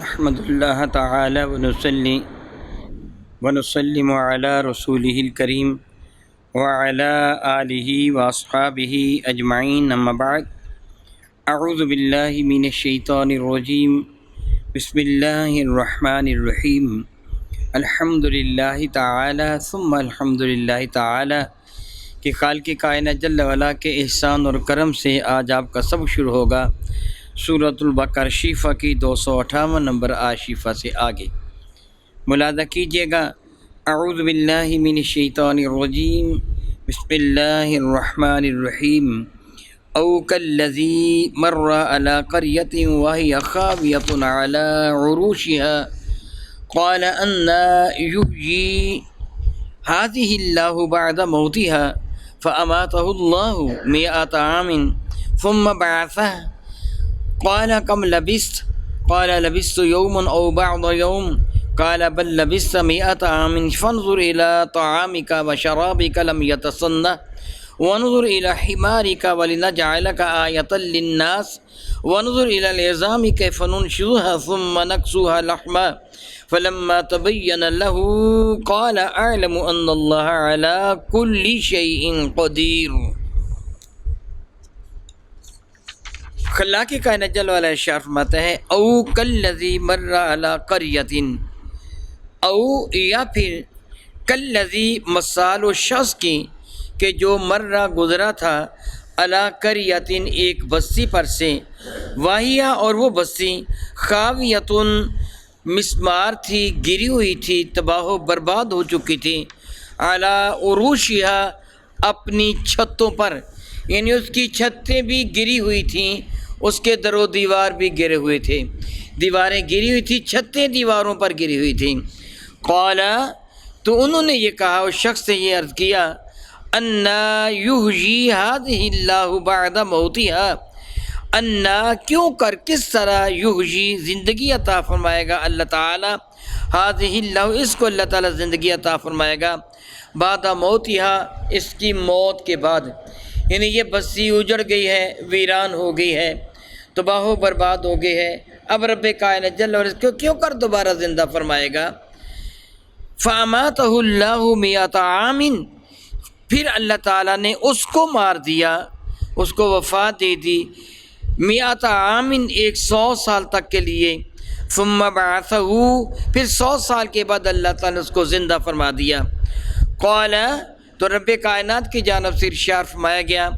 نحمد اللہ تعالی ونسلم علی رسولہ الکریم وعلی آلہ واصحابہ اجمعین، اما بعد، اعوذ باللہ من الشیطان الرجیم، بسم اللہ الرحمن الرحیم، الحمد للہ تعالی ثم الحمد للہ تعالی کہ خالق کائنات جل وعلا کے احسان اور کرم سے آج آپ کا سبق شروع ہوگا سورۃ البقرہ شیفہ کی 258 نمبر شیفہ سے آگے ملاحظہ کیجیے گا۔ اعوذ باللہ من الشیطان الرجیم، بسم اللہ الرحمن الرحیم، او کالذی مر علی قریۃ وہی خاویۃ علی عروشها قال انا یحیی هذه اللہ بعد موتها فاماته اللہ 100 عام ثم بعثه قال كم لبثت قال لبثت يوما أو بعض يوم قال بل لبثت 100 عام فانظر إلى طعامك وشرابك لم يتسنه وانظر إلى حمارك ولنجعلك آية للناس وانظر إلى العظام كيف ننشزها ثم نكسوها لحما فلما تبين له قال أعلم أن الله على كل شيء قدير۔ خلاق کائنات جل وعلا ارشاد فرماتا ہے او کالذی مر علی قریۃ، او یا پھر کالذی مثال و شخص کی کہ جو مرہ گزرا تھا علی قریۃ ایک بستی پر سے، واہیہ اور وہ بستی خاویۃ مسمار تھی، گری ہوئی تھی، تباہ و برباد ہو چکی تھی، علی عروشها اپنی چھتوں پر، یعنی اس کی چھتیں بھی گری ہوئی تھیں، اس کے در و دیوار بھی گرے ہوئے تھے، دیواریں گری ہوئی تھیں، چھتیں دیواروں پر گری ہوئی تھیں۔ قال، تو انہوں نے یہ کہا، اس شخص سے یہ عرض کیا، انا یحیی ہذہ اللہ بعد موتها، انا کیوں کر، کس طرح، یحیی زندگی عطا فرمائے گا اللہ تعالی، ہذہ اللہ اس کو اللہ تعالی زندگی عطا فرمائے گا، بعد موتها اس کی موت کے بعد، یعنی یہ بستی اجڑ گئی ہے، ویران ہو گئی ہے، تباہ و برباد ہو گئی ہے، اب رب کائنات جل وعلا اس کو کیوں کر دوبارہ زندہ فرمائے گا۔ فَأَمَاتَهُ اللَّهُ 100 عَامٍ، پھر اللہ تعالیٰ نے اس کو مار دیا، اس کو وفات دے دی، 100 عَامٍ 100 سال تک کے لیے، ثُمَّ بَعَثَهُ پھر 100 سال کے بعد اللہ تعالیٰ نے اس کو زندہ فرما دیا۔ قَالَ، تو رب کائنات کی جانب سے ارشاد فرمایا گیا،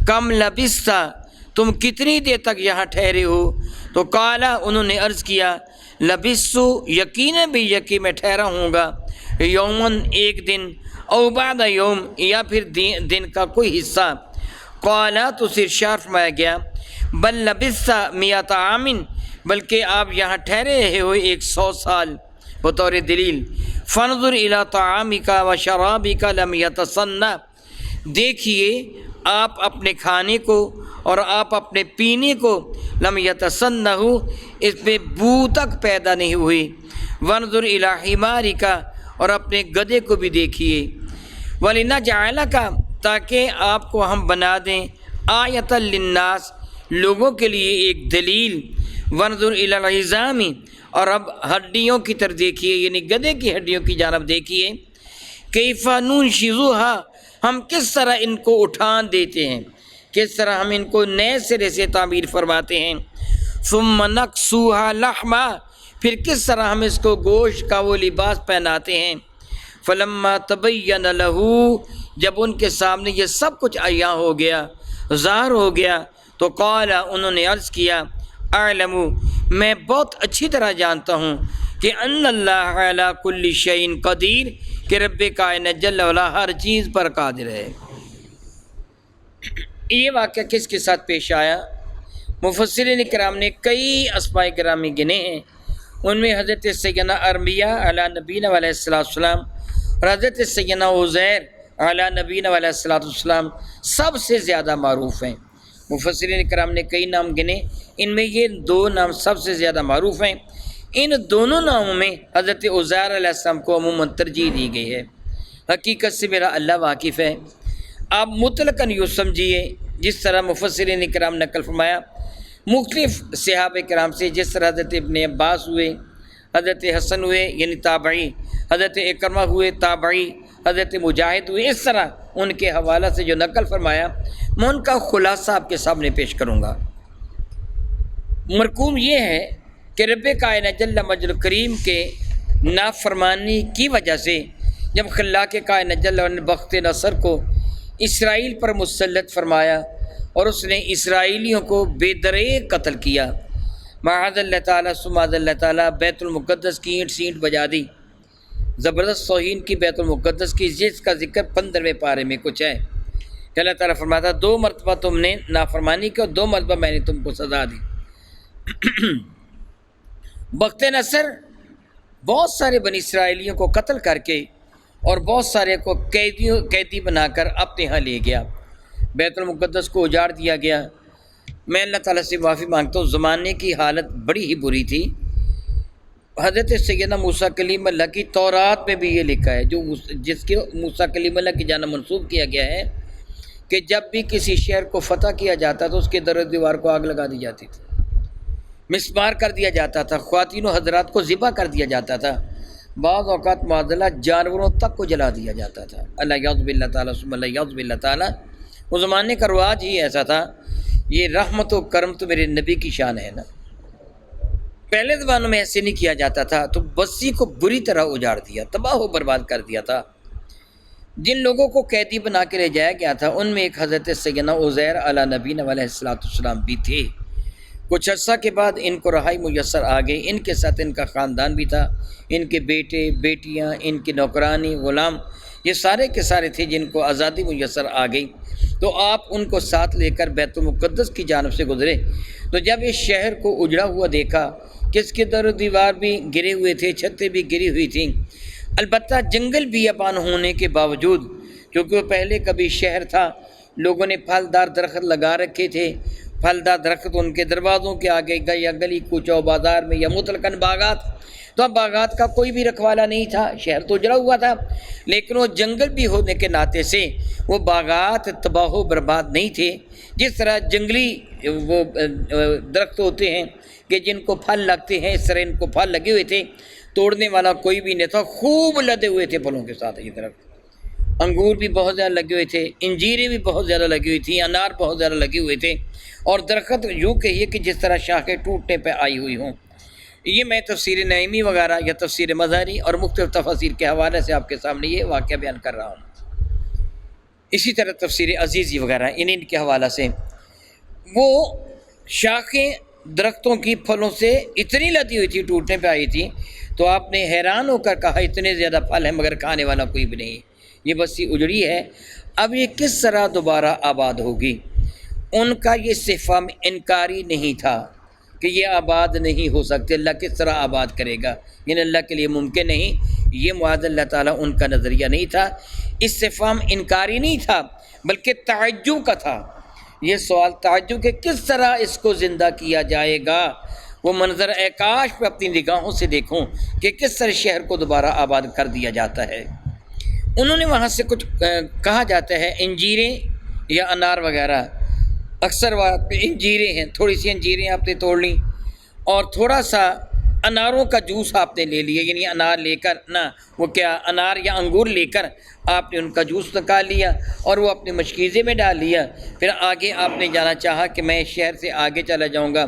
کم لبثت، تم کتنی دیر تک یہاں ٹھہرے ہو؟ تو قال، انہوں نے عرض کیا، لبثت یقیناً بھی یقین میں ٹھہرا ہوں گا، یومن ایک دن، او بعد یوم یا پھر دن کا کوئی حصہ۔ قال، تو ارشاد فرمایا گیا، بل لبثت 100 عام، بلکہ آپ یہاں ٹھہرے رہے ہو 100 سال، بطور دلیل۔ فانظر الی طعامک و شرابک لم یتسنہ، دیکھیے آپ اپنے کھانے کو اور آپ اپنے پینے کو، لم یتسنہ اس میں بو تک پیدا نہیں ہوئی، وانظر الی حمارک اور اپنے گدھے کو بھی دیکھیے، ولنجعلک تاکہ آپ کو ہم بنا دیں، آیۃ للناس لوگوں کے لیے ایک دلیل، وانظر الی العظام اور اب ہڈیوں کی طرف دیکھیے، یعنی گدھے کی ہڈیوں کی جانب دیکھیے، کیف ننشزها ہم کس طرح ان کو اٹھان دیتے ہیں، کس طرح ہم ان کو نئے سرے سے تعمیر فرماتے ہیں، ثم نکسوها لحما پھر کس طرح ہم اس کو گوشت کا وہ لباس پہناتے ہیں، فلما تبین له جب ان کے سامنے یہ سب کچھ عیاں ہو گیا، ظاہر ہو گیا، تو قال انہوں نے عرض کیا، اعلم میں بہت اچھی طرح جانتا ہوں کہ ان اللہ علی کل شیء قدیر، کہ رب کائنات جل وعلا ہر چیز پر قادر ہے۔ یہ واقعہ کس کے ساتھ پیش آیا؟ مفسرین کرام نے کئی اسماء گرامی گنے ہیں، ان میں حضرت سیدنا ارمیا علی نبینا علیہ السلام اور حضرت سیدنا عزیر علی نبینا علیہ السلام سب سے زیادہ معروف ہیں۔ مفسرین کرام نے کئی نام گنے، ان میں یہ 2 نام سب سے زیادہ معروف ہیں۔ ان دونوں ناموں میں حضرت عزیر علیہ السلام کو عموماً ترجیح دی گئی ہے۔ حقیقت سے میرا اللہ واقف ہے، آپ مطلقاً یوں سمجھیے جس طرح مفسرین کرام نے نقل فرمایا، مختلف صحابہ کرام سے، جس طرح حضرت ابن عباس ہوئے، حضرت حسن ہوئے یعنی تابعی، حضرت اکرمہ ہوئے تابعی، حضرت مجاہد ہوئے، اس طرح ان کے حوالہ سے جو نقل فرمایا میں ان کا خلاصہ آپ کے سامنے پیش کروں گا۔ مرکوم یہ ہے کہ رب کائنات جل مجد الکریم کے نافرمانی کی وجہ سے جب خلاق کائنات جل نے بخت نصر کو اسرائیل پر مسلط فرمایا اور اس نے اسرائیلیوں کو بے دریغ قتل کیا، معاذ اللہ تعالیٰ سماذ اللہ تعالیٰ بیت المقدس کی اینٹ سینٹ بجا دی، زبردست توہین کی بیت المقدس کی، جس کا ذکر 15ویں پارے میں کچھ ہے کہ اللہ تعالیٰ فرماتا 2 مرتبہ تم نے نافرمانی کی اور 2 مرتبہ میں نے تم کو سزا دی۔ بخت نصر بہت سارے بنی اسرائیلیوں کو قتل کر کے اور بہت سارے کو قیدی بنا کر اپنے ہاں لے گیا، بیت المقدس کو اجاڑ دیا گیا۔ میں اللہ تعالیٰ سے معافی مانگتا ہوں، زمانے کی حالت بڑی ہی بری تھی۔ حضرت سیدنا موسیٰ کلیم اللہ کی تورات میں بھی یہ لکھا ہے، جس کے موسیٰ کلیم اللہ کی جانب منسوب کیا گیا ہے کہ جب بھی کسی شہر کو فتح کیا جاتا تو اس کے در و دیوار کو آگ لگا دی جاتی تھی، مسمار کر دیا جاتا تھا، خواتین و حضرات کو ذبح کر دیا جاتا تھا، بعض اوقات معذلہ جانوروں تک کو جلا دیا جاتا تھا۔ اللہ یعوذ باللہ تعالیٰ ثم اللہ یعوذ باللہ تعالیٰ، اس زمانے کا رواج ہی ایسا تھا۔ یہ رحمت و کرم تو میرے نبی کی شان ہے نا، پہلے زمانوں میں ایسے نہیں کیا جاتا تھا، تو بستی کو بری طرح اجاڑ دیا، تباہ و برباد کر دیا تھا۔ جن لوگوں کو قیدی بنا کے لے جایا گیا تھا ان میں ایک حضرت سیدنا عزیر علیہ نبینا علیہ السلام بھی تھے۔ کچھ عرصہ کے بعد ان کو رہائی میسر آ گئی، ان کے ساتھ ان کا خاندان بھی تھا، ان کے بیٹے بیٹیاں، ان کی نوکرانی غلام، یہ سارے کے سارے تھے جن کو آزادی میسر آ گئی۔ تو آپ ان کو ساتھ لے کر بیت المقدس کی جانب سے گزرے، تو جب اس شہر کو اجڑا ہوا دیکھا کہ اس کے در و دیوار بھی گرے ہوئے تھے، چھتیں بھی گری ہوئی تھیں، البتہ جنگل بیابان ہونے کے باوجود، کیونکہ وہ پہلے کبھی شہر تھا، لوگوں نے پھلدار درخت لگا رکھے تھے، پھلدار درخت ان کے دروازوں کے آگے یا گلی کوچوں بازار میں یا مطلقاً باغات، تو اب باغات کا کوئی بھی رکھوالا نہیں تھا، شہر تو اجڑا ہوا تھا، لیکن وہ جنگل بھی ہونے کے ناطے سے وہ باغات تباہ و برباد نہیں تھے۔ جس طرح جنگلی وہ درخت ہوتے ہیں کہ جن کو پھل لگتے ہیں، اس طرح ان کو پھل لگے ہوئے تھے، توڑنے والا کوئی بھی نہیں تھا، خوب لدے ہوئے تھے پھلوں کے ساتھ۔ یہ درخت انگور بھی بہت زیادہ لگے ہوئے تھے، انجیریں بھی بہت زیادہ لگی ہوئی تھیں، انار بہت زیادہ لگے ہوئے تھے، اور درخت یوں کہیے کہ جس طرح شاخیں ٹوٹنے پہ آئی ہوئی ہوں۔ یہ میں تفسیر نعیمی وغیرہ یا تفسیر مظہری اور مختلف تفاسیر کے حوالے سے آپ کے سامنے یہ واقعہ بیان کر رہا ہوں۔ اسی طرح تفسیر عزیزی وغیرہ ان کے حوالہ سے وہ شاخیں درختوں کی پھلوں سے اتنی لدی ہوئی تھی، ٹوٹنے پہ آئی تھی، تو آپ نے حیران ہو کر کہا اتنے زیادہ پھل ہیں مگر کھانے والا کوئی بھی نہیں، یہ بستی اجڑی ہے، اب یہ کس طرح دوبارہ آباد ہوگی؟ ان کا یہ استفہام انکاری نہیں تھا کہ یہ آباد نہیں ہو سکتے، اللہ کس طرح آباد کرے گا، یعنی اللہ کے لیے ممکن نہیں، یہ معاذ اللہ تعالیٰ ان کا نظریہ نہیں تھا، استفہام انکاری نہیں تھا بلکہ تعجب کا تھا۔ یہ سوال تعجب کہ کس طرح اس کو زندہ کیا جائے گا، وہ منظر اے کاش پہ اپنی نگاہوں سے دیکھوں کہ کس طرح شہر کو دوبارہ آباد کر دیا جاتا ہے۔ انہوں نے وہاں سے کچھ کہا جاتا ہے انجیریں یا انار وغیرہ، اکثر انجیریں ہیں، تھوڑی سی انجیریں آپ نے توڑ لیں اور تھوڑا سا اناروں کا جوس آپ نے لے لیا، یعنی انار لے کر وہ انار یا انگور لے کر آپ نے ان کا جوس نکال لیا اور وہ اپنے مشکیزے میں ڈال لیا۔ پھر آگے آپ نے جانا چاہا کہ میں شہر سے آگے چلا جاؤں گا،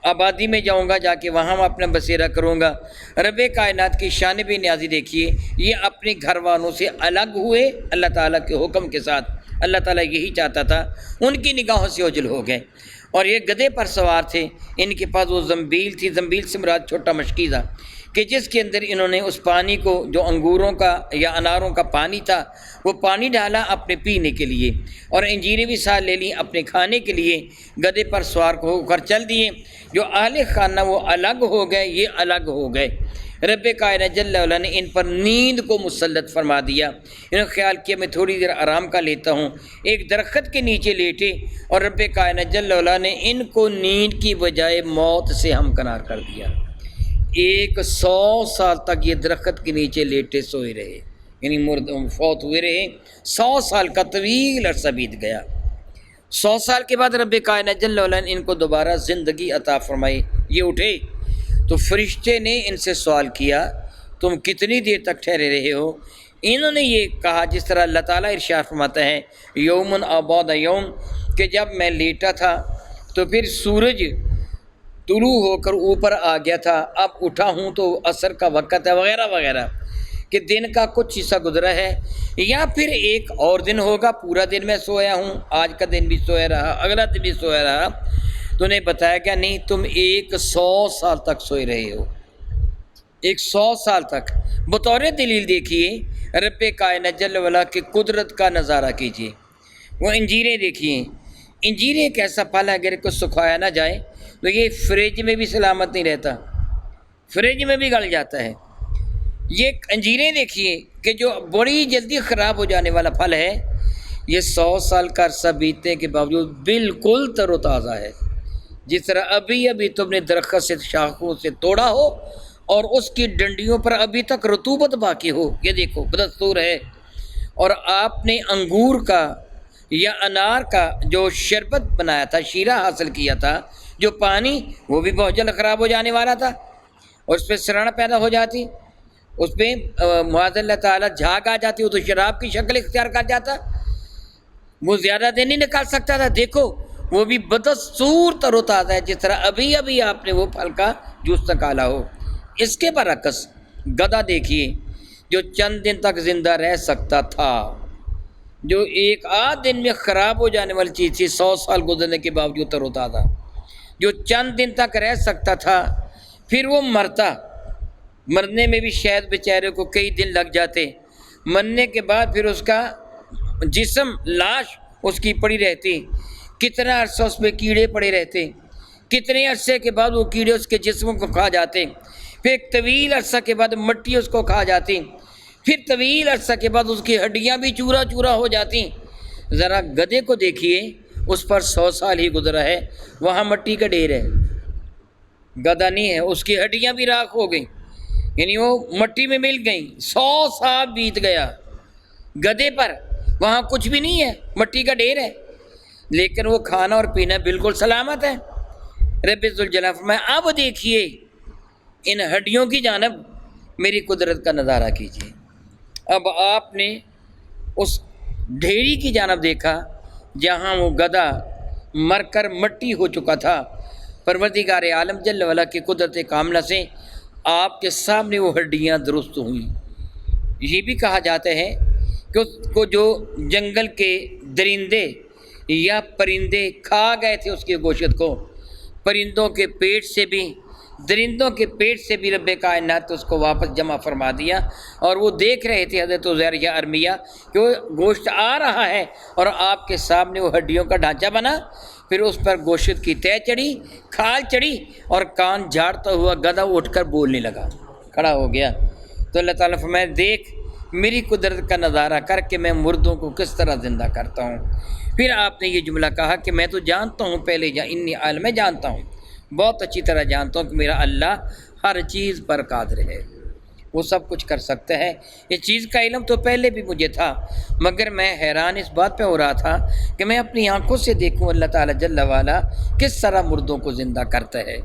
آبادی میں جاؤں گا، جا کے وہاں میں اپنا بسیرا کروں گا۔ رب کائنات کی شان بھی نیازی دیکھیے، یہ اپنے گھر والوں سے الگ ہوئے اللہ تعالیٰ کے حکم کے ساتھ، اللہ تعالیٰ یہی چاہتا تھا، ان کی نگاہوں سے اوجھل ہو گئے، اور یہ گدھے پر سوار تھے، ان کے پاس وہ زنبیل تھی، زنبیل سے مراد چھوٹا مشکیزہ، کہ جس کے اندر انہوں نے اس پانی کو جو انگوروں کا یا اناروں کا پانی تھا وہ پانی ڈالا اپنے پینے کے لیے، اور انجیریں بھی ساتھ لے لیں اپنے کھانے کے لیے، گدھے پر سوار ہو کر چل دیے۔ جو اہل خانہ وہ الگ ہو گئے، یہ الگ ہو گئے۔ رب کائنات جل وعلا نے ان پر نیند کو مسلط فرما دیا، انہوں نے خیال کیا میں تھوڑی دیر آرام کا لیتا ہوں، ایک درخت کے نیچے لیٹے، اور رب کائنات جل وعلا نے ان کو نیند کی بجائے موت سے ہمکنار کر دیا۔ 100 سال تک یہ درخت کے نیچے لیٹے سوئے رہے، یعنی فوت ہوئے رہے، 100 سال کا طویل عرصہ بیت گیا۔ 100 سال کے بعد رب کائنات جل وعلا نے ان کو دوبارہ زندگی عطا فرمائی، یہ اٹھے تو فرشتے نے ان سے سوال کیا تم کتنی دیر تک ٹھہرے رہے ہو؟ انہوں نے یہ کہا جس طرح اللہ تعالیٰ ارشاد فرماتا ہے یومن آباد یوم، کہ جب میں لیٹا تھا تو پھر سورج طلوع ہو کر اوپر آ گیا تھا، اب اٹھا ہوں تو عصر کا وقت ہے وغیرہ وغیرہ، کہ دن کا کچھ حصہ گزرا ہے، یا پھر ایک اور دن ہوگا پورا دن میں سویا ہوں، آج کا دن بھی سویا رہا اگلا دن بھی سویا رہا۔ تو انہیں بتایا کہ نہیں، تم 100 سال تک سوئے رہے ہو، 100 سال تک۔ بطور دلیل دیکھیے رب کائنات جل وعلا کی قدرت کا نظارہ کیجیے، وہ انجیریں دیکھیے، انجیر ایک ایسا پھل ہے اگر اس کو سکھایا نہ جائے تو یہ فریج میں بھی سلامت نہیں رہتا، فریج میں بھی گل جاتا ہے۔ یہ انجیریں دیکھیے کہ جو بڑی جلدی خراب ہو جانے والا پھل ہے، یہ 100 سال کا عرصہ بیتنے کے باوجود بالکل تر و تازہ ہے، جس طرح ابھی ابھی تم نے درخت سے شاخوں سے توڑا ہو اور اس کی ڈنڈیوں پر ابھی تک رطوبت باقی ہو، یہ دیکھو بدستور ہے۔ اور آپ نے انگور کا یا انار کا جو شربت بنایا تھا، شیرہ حاصل کیا تھا، جو پانی وہ بھی بہت جلد خراب ہو جانے والا تھا اور اس پہ سران پیدا ہو جاتی، اس پہ معاذ اللہ تعالیٰ جھاگ آ جاتی، وہ تو شراب کی شکل اختیار کر جاتا، وہ زیادہ دن نہیں نکال سکتا تھا۔ دیکھو وہ بھی بدستور تر و تازہ ہے، جس طرح ابھی ابھی آپ نے وہ پھل کا جوس نکالا ہو۔ اس کے برعکس گدھا دیکھیے جو چند دن تک زندہ رہ سکتا تھا، جو ایک آدھ دن میں خراب ہو جانے والی چیز تھی، 100 سال گزرنے کے باوجود تر و تازہ، جو چند دن تک رہ سکتا تھا پھر وہ مرتا، مرنے میں بھی شاید بیچارے کو کئی دن لگ جاتے، مرنے کے بعد پھر اس کا جسم لاش اس کی پڑی رہتی، کتنا عرصہ اس پہ کیڑے پڑے رہتے، کتنے عرصے کے بعد وہ کیڑے اس کے جسم کو کھا جاتے، پھر ایک طویل عرصہ کے بعد مٹی اس کو کھا جاتی، پھر طویل عرصہ کے بعد اس کی ہڈیاں بھی چورا چورا ہو جاتی۔ ذرا گدھے کو دیکھیے، اس پر 100 سال ہی گزرا ہے، وہاں مٹی کا ڈھیر ہے، گدھا نہیں ہے، اس کی ہڈیاں بھی راکھ ہو گئیں، یعنی وہ مٹی میں مل گئیں، 100 سال بیت گیا گدھے پر، وہاں کچھ بھی نہیں ہے، مٹی کا ڈھیر ہے، لیکن وہ کھانا اور پینا بالکل سلامت ہے۔ رب ذوالجلال فرمایا اب دیکھیے ان ہڈیوں کی جانب میری قدرت کا نظارہ کیجیے۔ اب آپ نے اس ڈھیری کی جانب دیکھا جہاں وہ گدھا مر کر مٹی ہو چکا تھا، پروردگار عالم جل وعلا کی قدرت کاملہ سے آپ کے سامنے وہ ہڈیاں درست ہوئیں۔ یہ بھی کہا جاتا ہے کہ اس کو جو جنگل کے درندے یا پرندے کھا گئے تھے اس کے گوشت کو، پرندوں کے پیٹ سے بھی درندوں کے پیٹ سے بھی رب کائنات اس کو واپس جمع فرما دیا، اور وہ دیکھ رہے تھے حضرت عزیر یا ارمیہ کہ وہ گوشت آ رہا ہے اور آپ کے سامنے وہ ہڈیوں کا ڈھانچہ بنا، پھر اس پر گوشت کی تہ چڑھی، کھال چڑھی، اور کان جھاڑتا ہوا گدھا اٹھ کر بولنے لگا، کھڑا ہو گیا۔ تو اللہ تعالیٰ فرمایا دیکھ میری قدرت کا نظارہ کر کے میں مردوں کو کس طرح زندہ کرتا ہوں۔ پھر آپ نے یہ جملہ کہا کہ میں تو جانتا ہوں پہلے انی عالم، میں جانتا ہوں، بہت اچھی طرح جانتا ہوں کہ میرا اللہ ہر چیز پر قادر ہے، وہ سب کچھ کر سکتا ہے۔ اس چیز کا علم تو پہلے بھی مجھے تھا، مگر میں حیران اس بات پہ ہو رہا تھا کہ میں اپنی آنکھوں سے دیکھوں اللہ تعالیٰ جل وعلا کس طرح مردوں کو زندہ کرتا ہے۔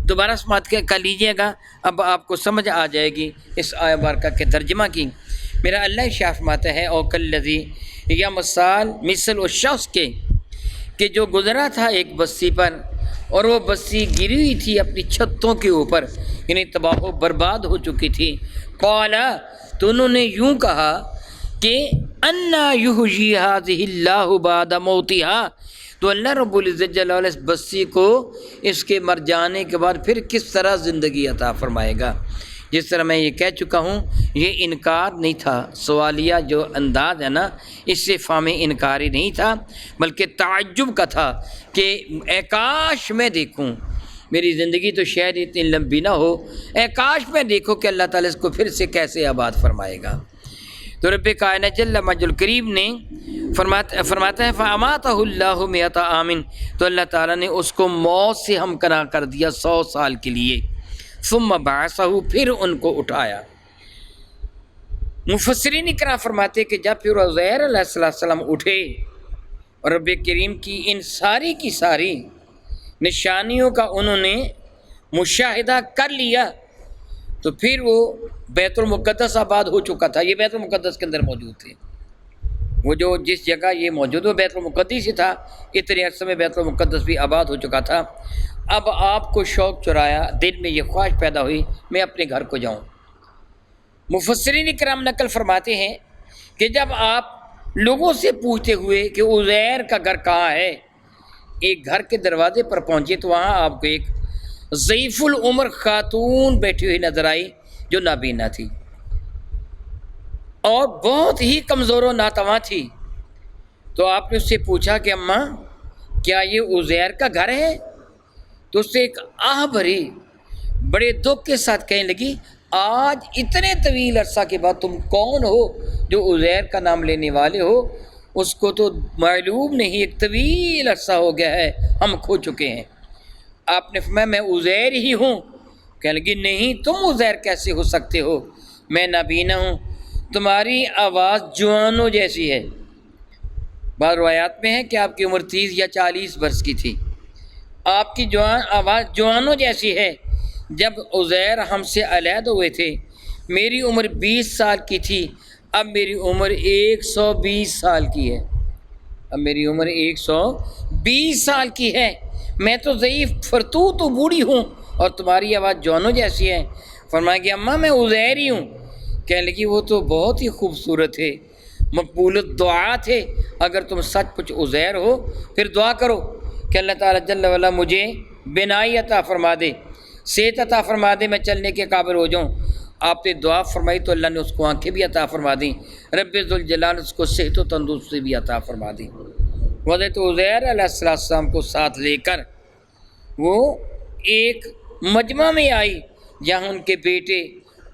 دوبارہ سماعت کر لیجیے گا، اب آپ کو سمجھ آ جائے گی اس آیہ مبارکہ کے ترجمہ کی۔ میرا اللہ ارشاد فرماتا ہے او کلذی، یا مثل اس شخص کے کہ جو گزرا تھا ایک بستی پر اور وہ بستی گری ہوئی تھی اپنی چھتوں کے اوپر، یعنی تباہ و برباد ہو چکی تھی۔ قال، تو انہوں نے یوں کہا کہ انا یحیی ھذہ اللہ بعد موتہا، تو اللہ رب العزت جل وعلا اس بستی کو اس کے مر جانے کے بعد پھر کس طرح زندگی عطا فرمائے گا۔ جس طرح میں یہ کہہ چکا ہوں، یہ انکار نہیں تھا، سوالیہ جو انداز ہے نا، اس سے فہم انکاری نہیں تھا، بلکہ تعجب کا تھا کہ اے کاش میں دیکھوں، میری زندگی تو شاید اتنی لمبی نہ ہو، اے کاش میں دیکھوں کہ اللہ تعالیٰ اس کو پھر سے کیسے آباد فرمائے گا۔ تو رب کائنات جل مجد الکریم نے فرماتا ہے فَأَمَاتَهُ اللَّهُ مِئَةَ عَامٍ، تو اللہ تعالیٰ نے اس کو موت سے ہمکنہ کر دیا 100 سال کے لیے۔ ثم بعثہ، پھر ان کو اٹھایا۔ مفسرین اکرام فرماتے کہ جب پھر عزیر علیہ السلام اٹھے اور رب کریم کی ان ساری کی ساری نشانیوں کا انہوں نے مشاہدہ کر لیا تو پھر وہ بیت المقدس آباد ہو چکا تھا. یہ بیت المقدس کے اندر موجود تھے. وہ جو جس جگہ یہ موجود وہ بیت المقدس ہی تھا. اتنے عرصے میں بیت المقدس بھی آباد ہو چکا تھا. اب آپ کو شوق چرایا, دل میں یہ خواہش پیدا ہوئی میں اپنے گھر کو جاؤں. مفسرین کرام نقل فرماتے ہیں کہ جب آپ لوگوں سے پوچھتے ہوئے کہ عزیر کا گھر کہاں ہے, ایک گھر کے دروازے پر پہنچے تو وہاں آپ کو ایک ضعیف العمر خاتون بیٹھی ہوئی نظر آئی جو نابینا تھی اور بہت ہی کمزور و ناتواں تھی. تو آپ نے اس سے پوچھا کہ اماں کیا یہ عزیر کا گھر ہے؟ تو اس سے ایک آہ بھری بڑے دکھ کے ساتھ کہنے لگی آج اتنے طویل عرصہ کے بعد تم کون ہو جو عزیر کا نام لینے والے ہو؟ اس کو تو معلوم نہیں, ایک طویل عرصہ ہو گیا ہے, ہم کھو چکے ہیں. آپ نے فرمایا میں عزیر ہی ہوں. کہنے لگی نہیں, تم عزیر کیسے ہو سکتے ہو؟ میں نابینا ہوں, تمہاری آواز جوانوں جیسی ہے. بعض روایات میں ہے کہ آپ کی عمر 30 یا 40 برس کی تھی. آپ کی آواز جوانوں جیسی ہے. جب عزیر ہم سے علیحدہ ہوئے تھے میری عمر 20 سال کی تھی, اب میری عمر 120 سال کی ہے. اب میری عمر 120 سال کی ہے. میں تو ضعیف فرتوت و بوڑھی ہوں اور تمہاری آواز جوانوں جیسی ہے. فرمایا کہ اماں میں عزیر ہی ہوں. کہنے لگی وہ تو بہت ہی خوبصورت ہے, مقبول الدعا تھے. اگر تم سچ مچ عزیر ہو پھر دعا کرو کہ اللہ تعالیٰ جل وعلا مجھے بینائی عطا فرما دے, صحت عطا فرما دے, میں چلنے کے قابل ہو جاؤں. آپ نے دعا فرمائی تو اللہ نے اس کو آنکھیں بھی عطا فرما دیں. رب ذوالجلال اس کو صحت و تندرستی بھی عطا فرما دیں. حضرت عزیر علیہ السلام کو ساتھ لے کر وہ ایک مجمع میں آئی جہاں ان کے بیٹے,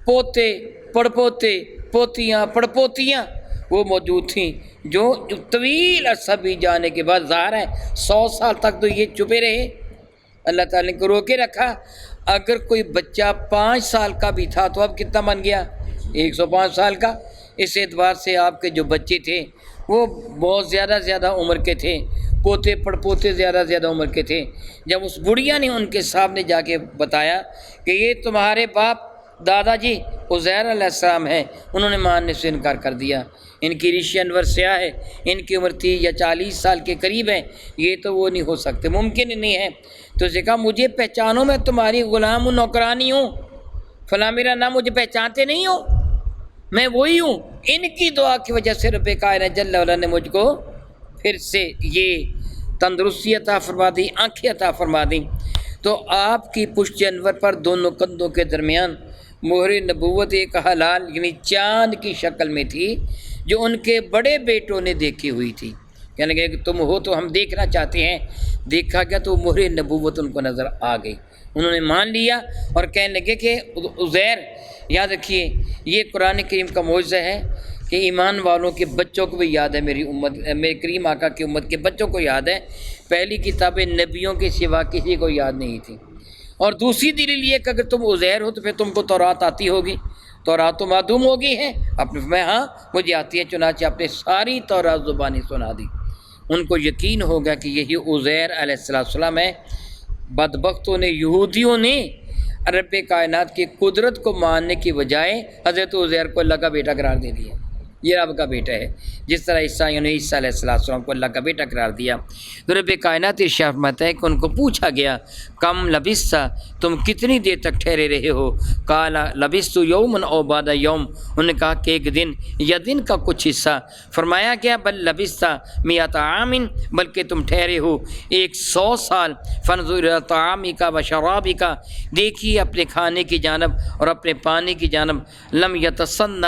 پوتے, پڑپوتے, پوتیاں, پڑپوتیاں وہ موجود تھیں جو طویل عرصہ بیت جانے کے بعد ظاہر ہے 100 سال تک تو یہ چھپے رہے. اللہ تعالیٰ نے کو روکے رکھا. اگر کوئی بچہ 5 سال کا بھی تھا تو اب کتنا بن گیا؟ 105 سال کا. اس اعتبار سے آپ کے جو بچے تھے وہ بہت زیادہ عمر کے تھے, پوتے پڑپوتے زیادہ عمر کے تھے. جب اس بڑھیا نے ان کے سامنے جا کے بتایا کہ یہ تمہارے باپ دادا جی عزیر علیہ السلام ہیں, انہوں نے ماننے سے انکار کر دیا. ان کی ریش انور سیاہ ہے, ان کی عمر 30 یا 40 سال کے قریب ہے, یہ تو وہ نہیں ہو سکتے, ممکن ہی نہیں ہے. تو اسے کہا مجھے پہچانو, میں تمہاری غلام و نوکرانی ہوں, فلاں میرا نام, مجھے پہچانتے نہیں ہو, میں وہی ہوں. ان کی دعا کی وجہ سے رب کائنات جل وعلا نے مجھ کو پھر سے یہ تندرستی عطا فرما دی, آنکھیں عطا فرما دیں. تو آپ کی پشت انور پر دونوں کندھوں کے درمیان مہر نبوت ایک حلال یعنی چاند کی شکل میں تھی جو ان کے بڑے بیٹوں نے دیکھی ہوئی تھی. کہنے لگے کہ تم ہو تو ہم دیکھنا چاہتے ہیں. دیکھا گیا تو مہر نبوت ان کو نظر آ گئی. انہوں نے مان لیا اور کہنے لگے کہ عزیر, یاد رکھیے یہ قرآن کریم کا معجزہ ہے کہ ایمان والوں کے بچوں کو بھی یاد ہے, میری امت, میرے کریم آقا کی امت کے بچوں کو یاد ہے. پہلی کتابیں نبیوں کے سوا کسی کو یاد نہیں تھی. اور دوسری دلیل یہ کہ اگر تم عزیر ہو تو پھر تم کو تورات آتی ہوگی, تورات تو معدوم ہو گئی ہے. اپنے میں ہاں مجھے آتی ہے, چنانچہ اپنے ساری تورات زبانی سنا دی. ان کو یقین ہو گیا کہ یہی عزیر علیہ السلام ہے. بدبختوں نے, یہودیوں نے رب کائنات کی قدرت کو ماننے کی بجائے حضرت عزیر کو اللہ کا بیٹا قرار دے دیا. یہ رب کا بیٹا ہے, جس طرح عیسائیوں نے عیسیٰ علیہ السلام کو اللہ کا بیٹا قرار دیا. تو رب کائنات ارشاد فرماتا ہے کہ ان کو پوچھا گیا کم لبثت, تم کتنی دیر تک ٹھہرے رہے ہو؟ قال لبثت یوما او بعد یوم, انہوں نے کہا کہ ایک دن یا دن کا کچھ حصہ. فرمایا گیا بل لبثت مئۃ عام, بلکہ تم ٹھہرے ہو 100 سال. فانظر الی طعامک و شرابک, دیکھیے اپنے کھانے کی جانب اور اپنے پانی کی جانب. لم یتصنہ,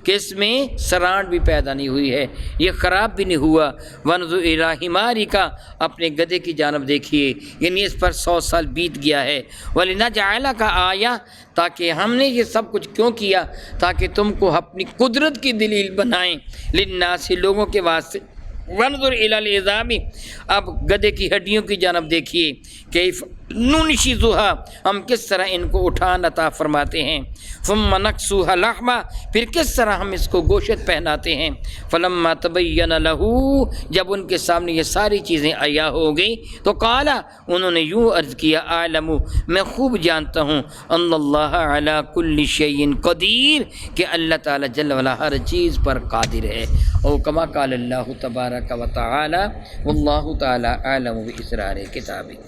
کہ اس میں سرانٹ بھی پیدا نہیں ہوئی ہے, یہ خراب بھی نہیں ہوا. وانظر الی حمارک, اپنے گدھے کی جانب دیکھیے, یعنی اس پر 100 سال بیت گیا ہے. وَلِنَجْعَلَكَ آیَةً, تاکہ ہم نے یہ سب کچھ کیوں کیا؟ تاکہ تم کو اپنی قدرت کی دلیل بنائیں. للناس, لوگوں کے واسطے. وانظر الی العظام, اب گدھے کی ہڈیوں کی جانب دیکھیے. کیف ننشزھا، ہم کس طرح ان کو اٹھان عطا فرماتے ہیں، ثم نکسوھا لحما، پھر کس طرح ہم اس کو گوشت پہناتے ہیں، فلما تبین لہ، جب ان کے سامنے یہ ساری چیزیں عیاں ہو گئیں تو قال، انہوں نے یوں عرض کیا، اعلم، میں خوب جانتا ہوں، ان اللہ علی کل شیء قدیر، کہ اللہ تعالی جل وعلا ہر چیز پر قادر ہے، او کما قال اللہ تبارک و تعالی، واللہ تعالی اعلم باسرار کتابہ۔